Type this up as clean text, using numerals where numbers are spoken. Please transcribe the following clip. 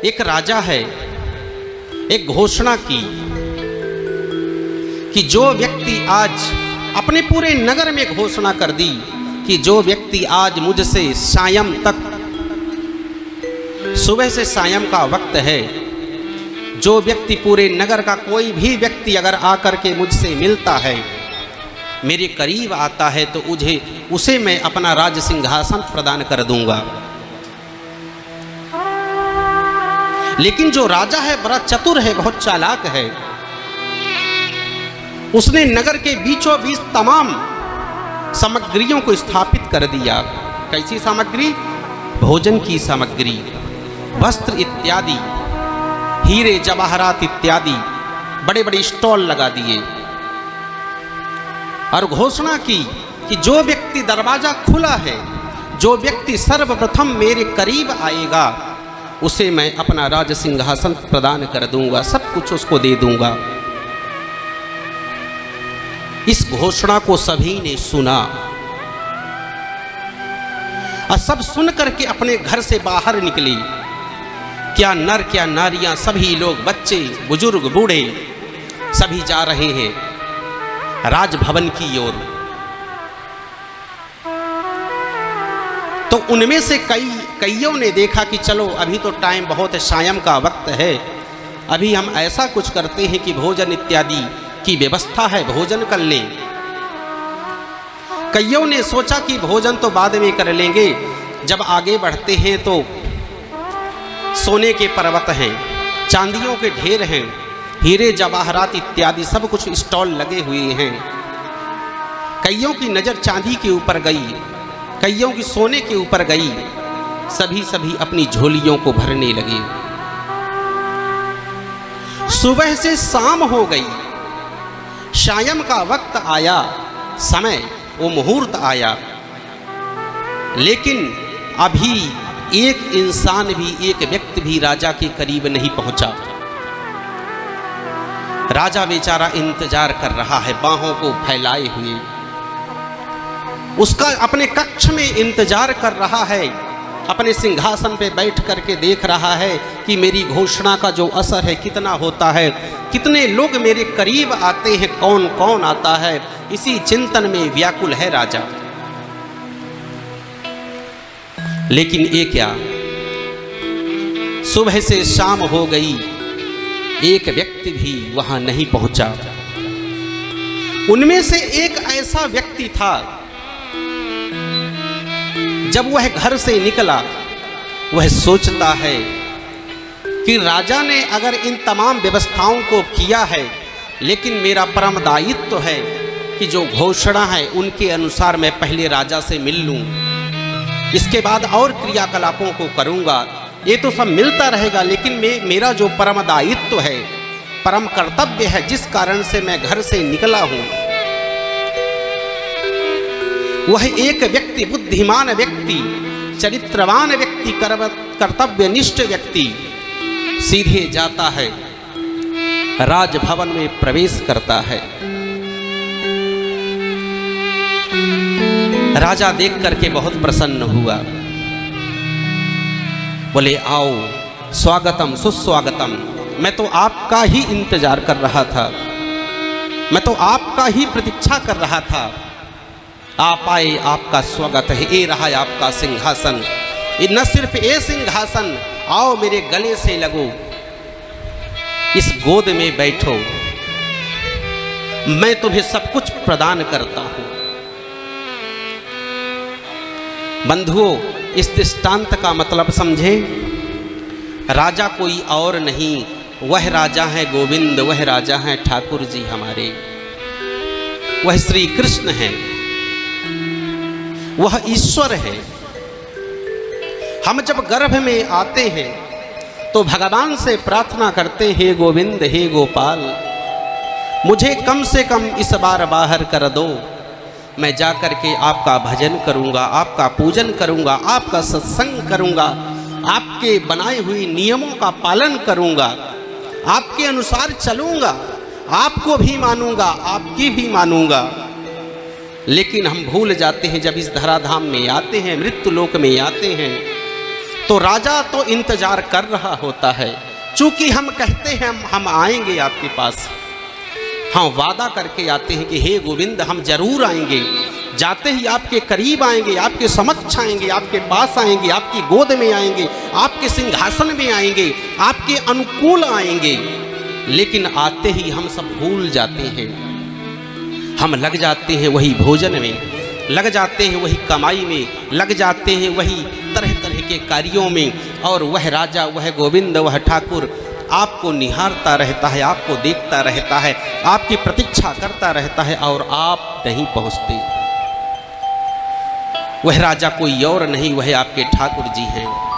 एक राजा है, एक घोषणा की कि जो व्यक्ति आज अपने पूरे नगर में घोषणा कर दी कि जो व्यक्ति आज मुझसे सायं तक, सुबह से सायं का वक्त है, जो व्यक्ति पूरे नगर का कोई भी व्यक्ति अगर आकर के मुझसे मिलता है, मेरे करीब आता है, तो उसे मैं अपना राज सिंहासन प्रदान कर दूंगा। लेकिन जो राजा है बड़ा चतुर है, बहुत चालाक है। उसने नगर के बीचों बीच तमाम सामग्रियों को स्थापित कर दिया। कैसी सामग्री? भोजन की सामग्री, वस्त्र इत्यादि, हीरे जवाहरात इत्यादि, बड़े बड़े स्टॉल लगा दिए और घोषणा की कि जो व्यक्ति, दरवाजा खुला है, जो व्यक्ति सर्वप्रथम मेरे करीब आएगा उसे मैं अपना राज सिंहासन प्रदान कर दूंगा, सब कुछ उसको दे दूंगा। इस घोषणा को सभी ने सुना और सब सुन करके अपने घर से बाहर निकले। क्या नर क्या नारियां, सभी लोग, बच्चे बुजुर्ग बूढ़े, सभी जा रहे हैं राजभवन की ओर। तो उनमें से कईयों ने देखा कि चलो अभी तो टाइम बहुत है, सायं का वक्त है, अभी हम ऐसा कुछ करते हैं कि भोजन इत्यादि की व्यवस्था है, भोजन कर लें। कईयों ने सोचा कि भोजन तो बाद में कर लेंगे, जब आगे बढ़ते हैं तो सोने के पर्वत हैं, चांदियों के ढेर हैं, हीरे जवाहरात इत्यादि सब कुछ स्टॉल लगे हुए हैं। कईयों की नज़र चांदी के ऊपर गई, कईयों की सोने के ऊपर गई, सभी अपनी झोलियों को भरने लगे। सुबह से शाम हो गई, सायं का वक्त आया, समय, वो मुहूर्त आया, लेकिन अभी एक इंसान भी, एक व्यक्ति भी राजा के करीब नहीं पहुंचा। राजा बेचारा इंतजार कर रहा है, बाहों को फैलाए हुए, उसका अपने कक्ष में इंतजार कर रहा है, अपने सिंहासन पे बैठ करके देख रहा है कि मेरी घोषणा का जो असर है कितना होता है, कितने लोग मेरे करीब आते हैं, कौन कौन आता है, इसी चिंतन में व्याकुल है राजा। लेकिन ये क्या, सुबह से शाम हो गई, एक व्यक्ति भी वहां नहीं पहुंचा। उनमें से एक ऐसा व्यक्ति था, जब वह घर से निकला, वह सोचता है कि राजा ने अगर इन तमाम व्यवस्थाओं को किया है, लेकिन मेरा परम दायित्व है कि जो घोषणा है उनके अनुसार मैं पहले राजा से मिल लूं, इसके बाद और क्रियाकलापों को करूंगा। ये तो सब मिलता रहेगा, लेकिन मेरा जो परम दायित्व है, परम कर्तव्य है, जिस कारण से मैं घर से निकला हूं, वह एक व्यक्ति, बुद्धिमान व्यक्ति, चरित्रवान व्यक्ति, कर्तव्यनिष्ठ व्यक्ति सीधे जाता है, राजभवन में प्रवेश करता है। राजा देख करके बहुत प्रसन्न हुआ, बोले आओ, स्वागतम सुस्वागतम, मैं तो आपका ही इंतजार कर रहा था, मैं तो आपका ही प्रतीक्षा कर रहा था, आप आए, आपका स्वागत है, ये रहा आपका सिंहासन, ये न सिर्फ ये सिंहासन, आओ मेरे गले से लगो, इस गोद में बैठो, मैं तुम्हें सब कुछ प्रदान करता हूं। बंधुओं, इस दृष्टांत का मतलब समझे, राजा कोई और नहीं, वह राजा है गोविंद, वह राजा है ठाकुर जी हमारे, वह श्री कृष्ण है, वह ईश्वर है। हम जब गर्भ में आते हैं तो भगवान से प्रार्थना करते हैं, गोविंद हे गोपाल, मुझे कम से कम इस बार बाहर कर दो, मैं जा कर के आपका भजन करूंगा, आपका पूजन करूंगा, आपका सत्संग करूंगा, आपके बनाए हुए नियमों का पालन करूंगा, आपके अनुसार चलूंगा, आपको भी मानूंगा, आपकी भी मानूंगा। लेकिन हम भूल जाते हैं, जब इस धराधाम में आते हैं, मृत्यु लोक में आते हैं, तो राजा तो इंतजार कर रहा होता है। चूंकि हम कहते हैं हम आएंगे आपके पास, हाँ वादा करके आते हैं कि हे गोविंद हम जरूर आएंगे, जाते ही आपके करीब आएंगे, आपके समक्ष आएंगे, आपके पास आएंगे, आपकी गोद में आएंगे, आपके सिंहासन में आएंगे, आपके अनुकूल आएंगे। लेकिन आते ही हम सब भूल जाते हैं, हम लग जाते हैं वही भोजन में, लग जाते हैं वही कमाई में, लग जाते हैं वही तरह तरह के कार्यों में। और वह राजा, वह गोविंद, वह ठाकुर आपको निहारता रहता है, आपको देखता रहता है, आपकी प्रतीक्षा करता रहता है और आप नहीं पहुंचते। वह राजा कोई और नहीं, वह आपके ठाकुर जी हैं।